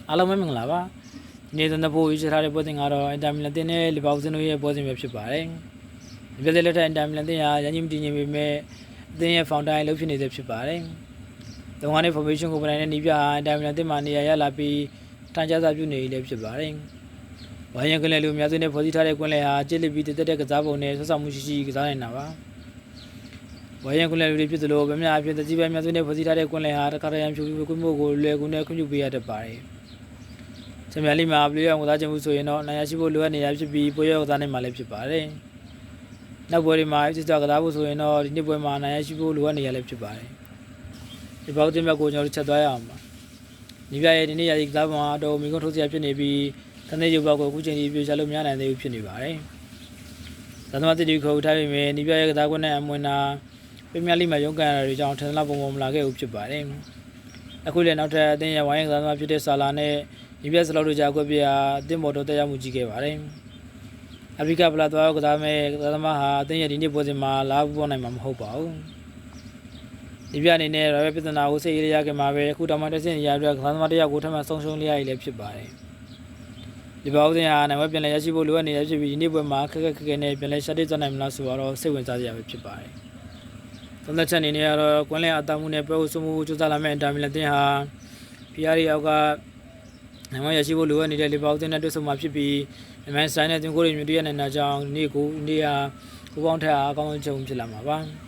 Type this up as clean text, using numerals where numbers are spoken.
အားလုံးပဲမင်္ဂလာပါဒီနေ့သဖို့ရွေးချယ်ထားတဲ့ပွဲစဉ်ကတော့အင်တာမီလန်တင်းနဲ့လီဗာပူးစင်တို့ရဲ့ပွဲစဉ်ပဲဖြစ်ပါတယ်ဒီပြည့်လက်ထက်အင်တာမီလန်တင်းဟာရန်ကြီးမတည်ငြိမ်ပေမဲ့အသင်းရဲ့ဖောင်တိုင်းလှုပ်ဖြစ်နေသေးဖြစ်ပါတယ်။လုံငါးနဲ့ formation ကိုပနိုင်တဲ့နီးပြအင်တာမီလန်တင်းမှာနေရာရလာပြီးတန်ကြားစာပြုနေလည်းဖြစ်ပါတယ်။ဝိုင်းရန်ကလေးလူအများစုနဲ့ဖွဲ့စည်းထားတဲ့ကွင်းလယ်ဟာကျစ်လစ်ပြီးတသက်တဲ့ကစားပုံနဲ့ဆွဆောက်မှုရှိကစားနေတာပါ။ဝိုင်းရန်ကလေးလူတွေဖြစ်သလိုဗမာအဖြစ်တကြီးပဲအများစုနဲ့ဖွဲ့စည်းထားတဲ့ကွင်းလယ်ဟာတခါတရံဖြူဖြူကွင်းမို့ကိုလွယ်ကူနဲ့ခွင့်ပြုပေးရတတ်ပါတယ်။ချန်ပီယံလိမှာပလေအောက်ကစားခြင်းမှုဆိုရင်တော့နိုင်ရရှိဖို့လိုအပ်နေရဖြစ်ပြီးပွဲရောက်ကစားနိုင်မှာလည်းဖြစ်ပါတယ်။နောက်ပွဲတွေမှာစစ်ကြောကစားဖို့ဆိုရင်တော့ဒီနေ့ပွဲမှာနိုင်ရရှိဖို့လိုအပ်နေရလည်းဖြစ်ပါတယ်။ဒီဘောက်တင်ဘက်ကိုကျွန်တော်တို့ချက်သွားရအောင်ပါ။ဒီပြရဲ့ဒီနေ့ရာသီကစားပုံကတော့မိကုန်းထုတ်စရာဖြစ်နေပြီးတနေ့ရုပ်ဘောက်ကိုအခုချိန်ထိပြေချလို့မရနိုင်သေးဘူးဖြစ်နေပါတယ်။သံသမတိဒီခေါ်ထားပေမဲ့ဒီပြရဲ့ကစားကွင်းနဲ့အမွင်နာပရီးမီးယားလိမှာရုန်းကန်ရတာတွေကြောင့်ထင်သလောက်ပုံမလာခဲ့ဘူးဖြစ်ပါတယ်။အခုလည်းနောက်ထပ်အသင်းရဲ့ဝိုင်းကစားသမားဖြစ်တဲ့ဆာလာနဲ့ဒီပြစလောက်တို့ကြာကွက်ပြအသင်းပေါ်တော့တက်ရောက်မှုကြီးခဲ့ပါတယ်။အဖရိကပလာသွားကစားမဲ့ကစားသမားဟာအသင်းရဲ့ဒီနေ့ပွဲစဉ်မှာလာဖို့နိုင်မှာမဟုတ်ပါဘူး။ဒီပြအနေနဲ့ရဘပြဿနာကိုစိတ်ရရခဲ့မှာပဲအခုတောင်မှတက်စင်ရအတွက်ကစားသမားတယောက်ကိုထပ်မံဆုံးရှုံးလျက်လည်းဖြစ်ပါတယ်။ဒီဘောက်တင်ဟာနိုင်ဝက်ပြန်လဲရရှိဖို့လိုအပ်နေရဖြစ်ပြီးဒီနေ့ပွဲမှာခက်ခဲနဲ့ပြန်လဲရှာတေးသွားနိုင်မလားဆိုတော့စိတ်ဝင်စားစရာပဲဖြစ်ပါတယ်။သုံးသက်ချက်အနေနဲ့ကတော့ကွင်းလဲအတားမှုနဲ့ပွဲကိုစုမှုစူးစမ်းလာမဲ့အင်တာမီလန်တင်ဟာဖီယာရီအောက်ကနိုင်ဝက်ရရှိဖို့လိုအပ်နေတဲ့လီဗာပူးတင်နဲ့တွေ့ဆုံမှာဖြစ်ပြီးအမန်ဆိုင်နဲ့တင်ကိုရီမြူတီရနိုင်တာကြောင့်ဒီနေ့ကိုဟာကိုပေါင်းထက်အကောင်းဆုံးချုပ်ဖြစ်လာမှာပါ။